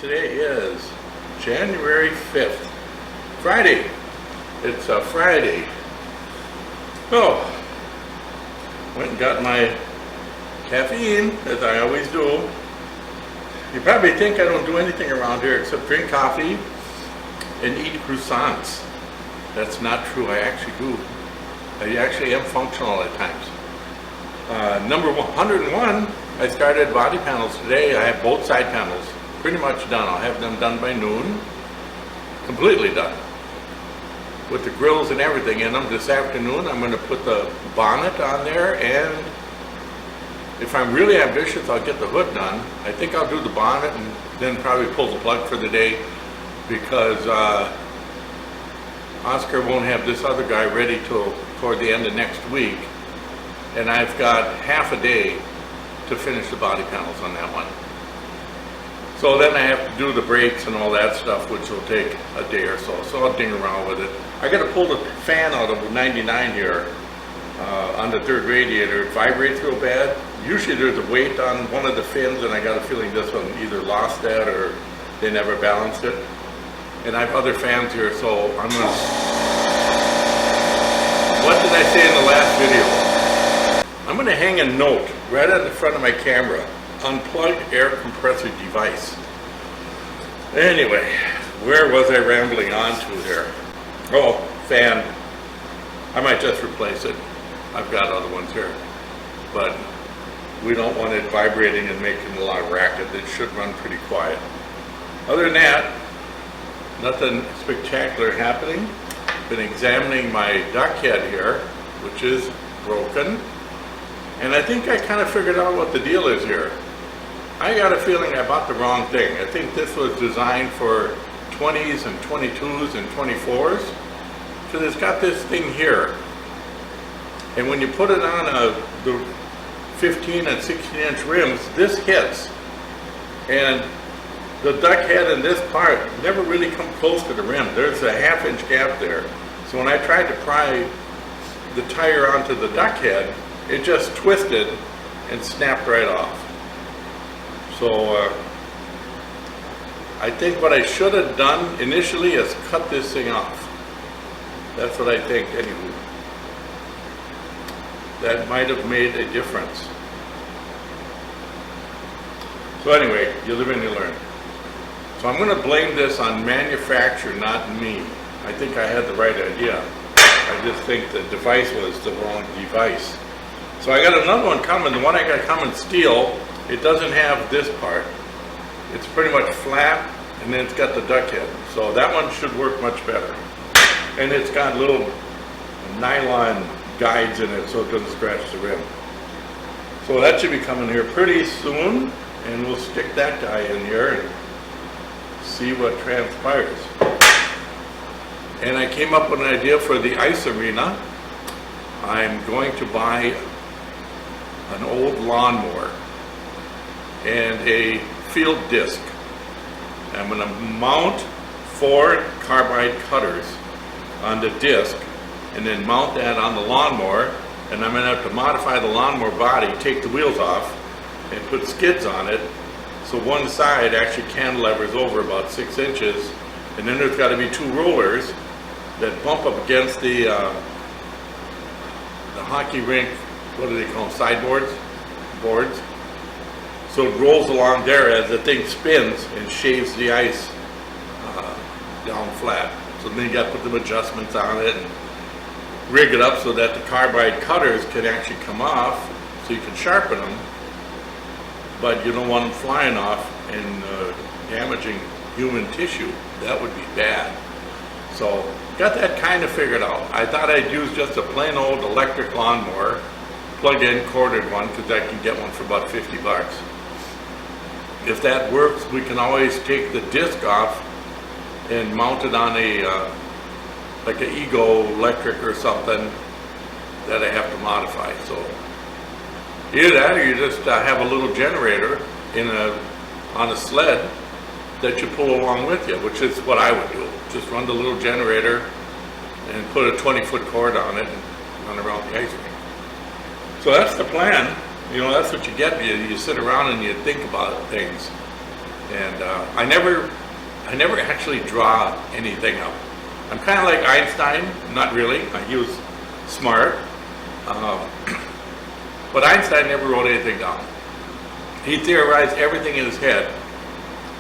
Today is January 5th, Friday. It's a Friday. Oh, went and got my caffeine, as I always do. You probably think I don't do anything around here except drink coffee and eat croissants. That's not true. I actually do. I actually am functional at times. Number 101, I started body panels today. I have both side panels pretty much done. I'll have them done by noon, completely done, with the grills and everything in them. This afternoon I'm going to put the bonnet on there, and if I'm really ambitious, I'll get the hood done. I think I'll do the bonnet and then probably pull the plug for the day, because Oscar won't have this other guy ready till toward the end of next week, and I've got half a day to finish the body panels on that one. So then I have to do the brakes and all that stuff, which will take a day or so. So I'll ding around with it. I got to pull the fan out of 99 here on the third radiator. It vibrates real bad. Usually there's a weight on one of the fins, and I got a feeling this one either lost that or they never balanced it. And I have other fans here, so I'm going to... What did I say in the last video? I'm going to hang a note right on the front of my camera. Unplugged air compressor device. Anyway, where was I rambling on to here? Oh, fan. I might just replace it. I've got other ones here. But we don't want it vibrating and making a lot of racket. It should run pretty quiet. Other than that, nothing spectacular happening. Been examining my duck head here, which is broken. And I think I kind of figured out what the deal is here. I got a feeling I bought the wrong thing. I think this was designed for 20s and 22s and 24s. So it's got this thing here. And when you put it on the 15 and 16 inch rims, this hits. And the duck head in this part never really come close to the rim. There's a half-inch gap there. So when I tried to pry the tire onto the duck head, it just twisted and snapped right off. So I think what I should have done initially is cut this thing off. That's what I think, anywho. That might have made a difference. So anyway, you live and you learn. So I'm going to blame this on manufacturer, not me. I think I had the right idea. I just think the device was the wrong device. So I got another one coming. The one I got coming steel, it doesn't have this part. It's pretty much flat, and then it's got the duck head. So that one should work much better. And it's got little nylon guides in it so it doesn't scratch the rim. So that should be coming here pretty soon, and we'll stick that guy in here and see what transpires. And I came up with an idea for the ice arena. I'm going to buy an old lawnmower and a field disc. I'm going to mount 4 carbide cutters on the disc and then mount that on the lawnmower, and I'm going to have to modify the lawnmower body, take the wheels off and put skids on it, so one side actually cantilevers over about 6 inches, and then there's got to be 2 rollers that bump up against the hockey rink, what do they call them, sideboards? Boards. So it rolls along there as the thing spins and shaves the ice down flat. So then you got to put some adjustments on it and rig it up so that the carbide cutters can actually come off, so you can sharpen them, but you don't want them flying off and damaging human tissue. That would be bad. So got that kind of figured out. I thought I'd use just a plain old electric lawnmower, plug-in corded one, because I can get one for about 50 bucks. If that works, we can always take the disc off and mount it on a like an Ego electric or something that I have to modify. So either that, or you just have a little generator on a sled that you pull along with you, which is what I would do. Just run the little generator and put a 20-foot cord on it and run around the ice rink. So that's the plan. You know, that's what you get. You sit around and you think about things. And I never actually draw anything up. I'm kind of like Einstein, not really. He was smart, but Einstein never wrote anything down. He theorized everything in his head,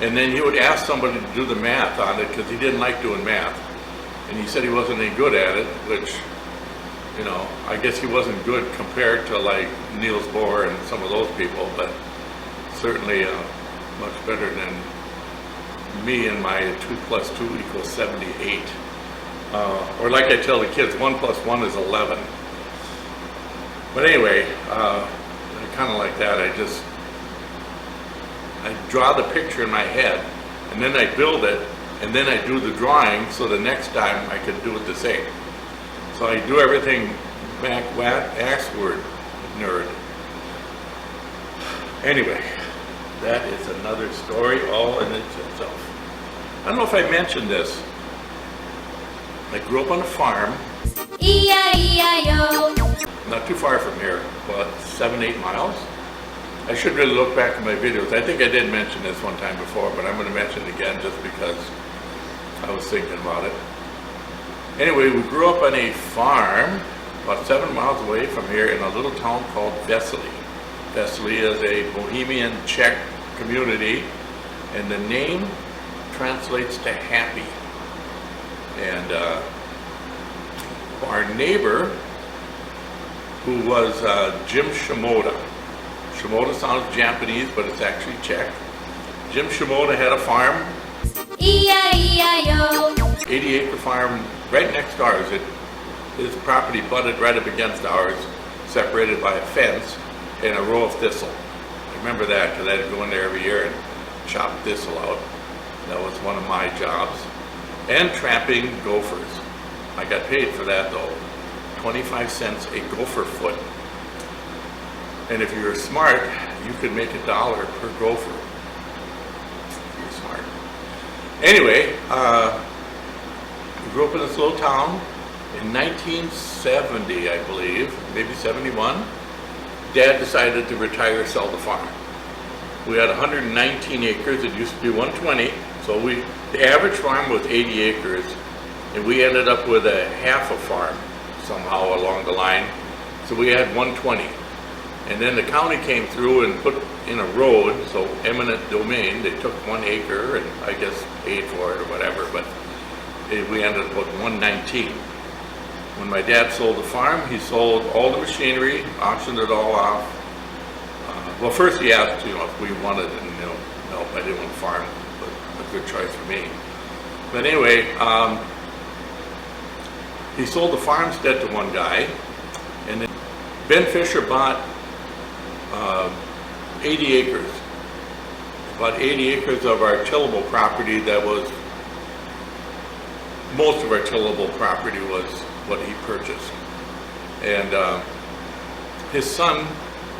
and then he would ask somebody to do the math on it because he didn't like doing math. And he said he wasn't any good at it, which, you know, I guess he wasn't good compared to like Niels Bohr and some of those people, but certainly much better than me and my 2 + 2 = 78. Or like I tell the kids, 1 + 1 is 11. But anyway, I kind of like that. I draw the picture in my head, and then I build it, and then I do the drawing, so the next time I can do it the same. So I do everything backward, nerd. Anyway, that is another story all in itself. I don't know if I mentioned this. I grew up on a farm. E-I-E-I-O. Not too far from here, about 7-8 miles. I should really look back at my videos. I think I did mention this one time before, but I'm going to mention it again just because I was thinking about it. Anyway, we grew up on a farm about 7 miles away from here in a little town called Welderside. Welderside is a Bohemian Czech community, and the name translates to happy. And our neighbor, who was Jim Shimoda. Shimoda sounds Japanese, but it's actually Czech. Jim Shimoda had a farm. E-I-E-I-O. 80-acre farm right next to ours. His property butted right up against ours, separated by a fence and a row of thistle. I remember that because I had to go in there every year and chop thistle out. That was one of my jobs. And trapping gophers. I got paid for that though. 25 cents a gopher foot. And if you're smart, you could make $1 per gopher. If you're smart. Anyway, we grew up in this little town. In 1970, I believe, maybe 71, Dad decided to retire, sell the farm. We had 119 acres. It used to be 120. So the average farm was 80 acres, and we ended up with a half a farm somehow along the line. So we had 120. And then the county came through and put in a road, so eminent domain. They took 1 acre and I guess paid for it or whatever, but we ended up with 119. When my dad sold the farm, he sold all the machinery, auctioned it all off. Well, first he asked, if we wanted it, and no, I didn't want to farm. A good choice for me. But anyway, he sold the farmstead to one guy, and then Ben Fisher bought 80 acres. About 80 acres of our tillable property. That was, most of our tillable property was what he purchased. And his son,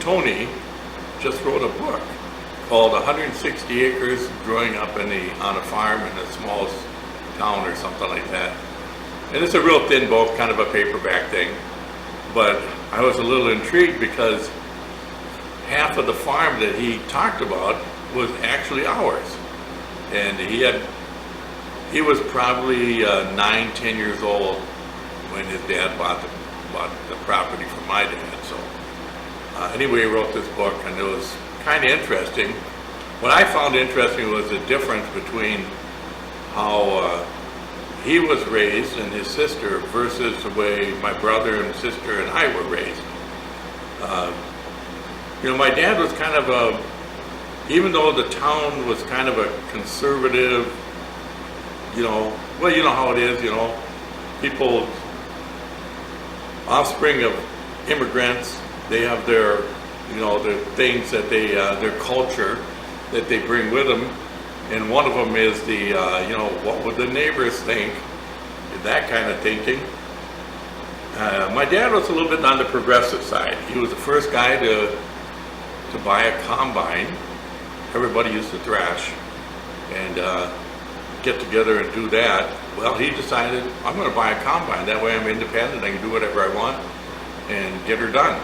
Tony, just wrote a book called 160 Acres Growing Up on a Farm in a Small Town or something like that. And it's a real thin book, kind of a paperback thing. But I was a little intrigued because half of the farm that he talked about was actually ours. And he was probably 9-10 years old when his dad bought the property from my dad. So anyway, he wrote this book, and it was kind of interesting. What I found interesting was the difference between how he was raised and his sister versus the way my brother and sister and I were raised. My dad was kind of even though the town was kind of a conservative, you know how it is, people, offspring of immigrants, they have their things that their culture that they bring with them, and one of them is the, what would the neighbors think, that kind of thinking. My dad was a little bit on the progressive side. He was the first guy to buy a combine. Everybody used to thrash and get together and do that. Well, he decided, I'm going to buy a combine. That way I'm independent. I can do whatever I want and get her done.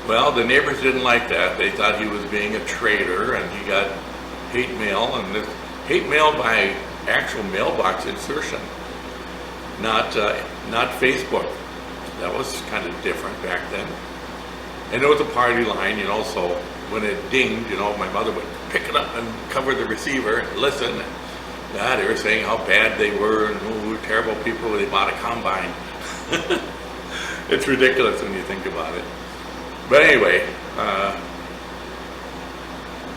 Well, the neighbors didn't like that. They thought he was being a traitor, and he got hate mail, and this hate mail by actual mailbox insertion, not Facebook. That was kind of different back then. And there was a party line, so when it dinged, my mother would pick it up and cover the receiver and listen. And, they were saying how bad they were and who terrible people they bought a combine. It's ridiculous when you think about it. But anyway,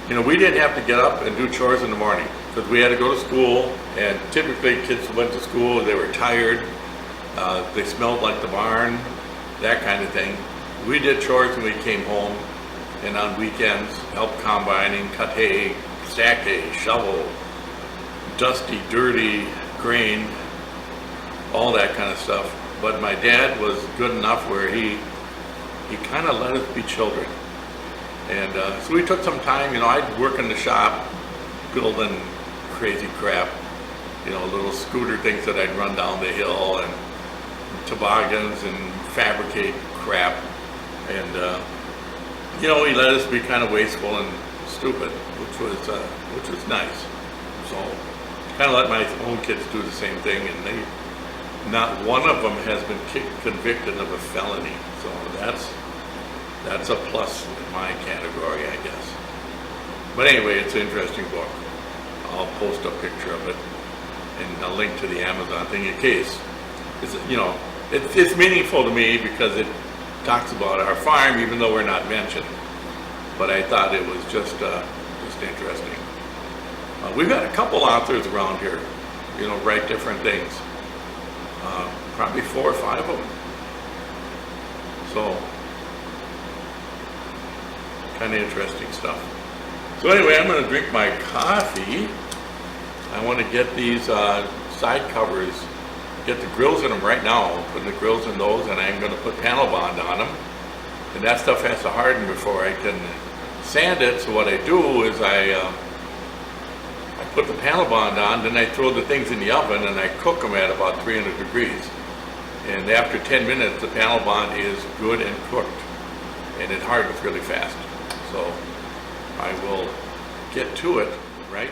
we didn't have to get up and do chores in the morning because we had to go to school, and typically kids went to school, they were tired, they smelled like the barn, that kind of thing. We did chores when we came home, and on weekends, helped combining, cut hay, stack hay, shovel, dusty, dirty, grain, all that kind of stuff. But my dad was good enough where he kind of let us be children. And so we took some time, I'd work in the shop, building crazy crap, little scooter things that I'd run down the hill, and toboggans and fabricate crap. And, he let us be kind of wasteful and stupid, which was nice. So kind of let my own kids do the same thing, and not one of them has been convicted of a felony. So that's a plus in my category, I guess. But anyway, it's an interesting book. I'll post a picture of it and a link to the Amazon thing in case. It's meaningful to me because it talks about our farm, even though we're not mentioned. But I thought it was just interesting. We've got a couple authors around here, write different things. Probably 4 or 5 of them. So, kind of interesting stuff. So anyway, I'm going to drink my coffee. I want to get these side covers, get the grills in them right now, put the grills in those, and I'm going to put panel bond on them. And that stuff has to harden before I can sand it. So what I do is I put the panel bond on, then I throw the things in the oven and I cook them at about 300 degrees. And after 10 minutes, the panel bond is good and cooked, and it hardens really fast. So I will get to it right